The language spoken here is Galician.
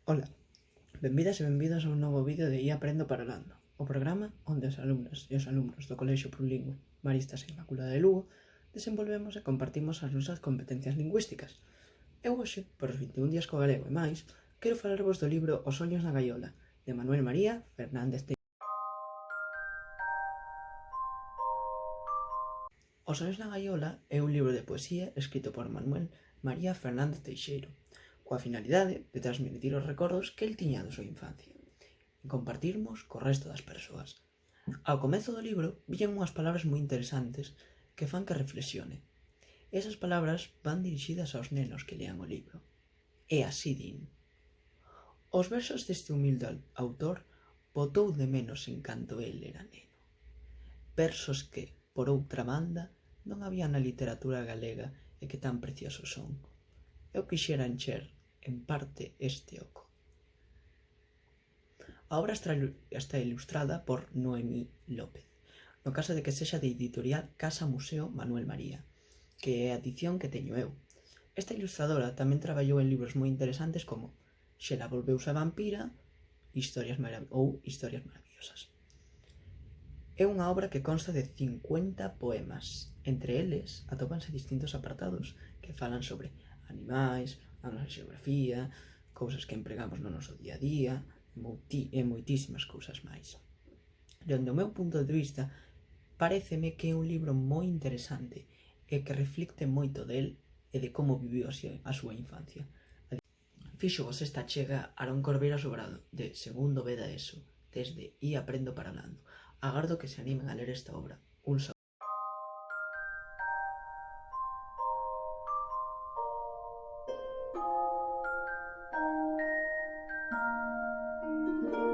Ola, benvidas e benvidos a un novo vídeo de Aprendo Paralando, o programa onde as alumnas e os alumnos do Colexio Plurilingüe Maristas e Inmaculada de Lugo desenvolvemos e compartimos as nosas competencias lingüísticas. Eu hoxe, por os 21 días co galego e máis, quero falarvos do libro Os soños na gaiola, de Manuel María Fernández Teixeiro. Os soños na gaiola é un libro de poesía escrito por Manuel María Fernández Teixeiro, coa finalidade de transmitir os recordos que el tiña da súa infancia e compartirmos co resto das persoas. Ao comezo do libro villan unhas palabras moi interesantes que fan que reflexione. Esas palabras van dirixidas aos nenos que lean o libro. E así din: os versos deste humilde autor botou de menos en canto el era neno. Versos que, por outra banda, non había na literatura galega e que tan preciosos son. Eu quixera encher, en parte, este oco. A obra está ilustrada por Noemí López, no caso de que sexa de editorial Casa Museo Manuel María, que é a edición que teño eu. Esta ilustradora tamén traballou en libros moi interesantes como Xela volveuse vampira Historias maravillosas. É unha obra que consta de 50 poemas. Entre eles atópanse distintos apartados que falan sobre animais, a nosa xeografía, cousas que empregamos no noso día a día e moitísimas cousas máis. Dende o meu punto de vista, paréceme que é un libro moi interesante e que reflicte moito del e de como viviu a súa infancia. Fíxovos esta chega Aarón Corbeira Sobrado, de segundo B da ESO, desde Aprendo Paralando. Agardo que se animen a ler esta obra. Un saúdo.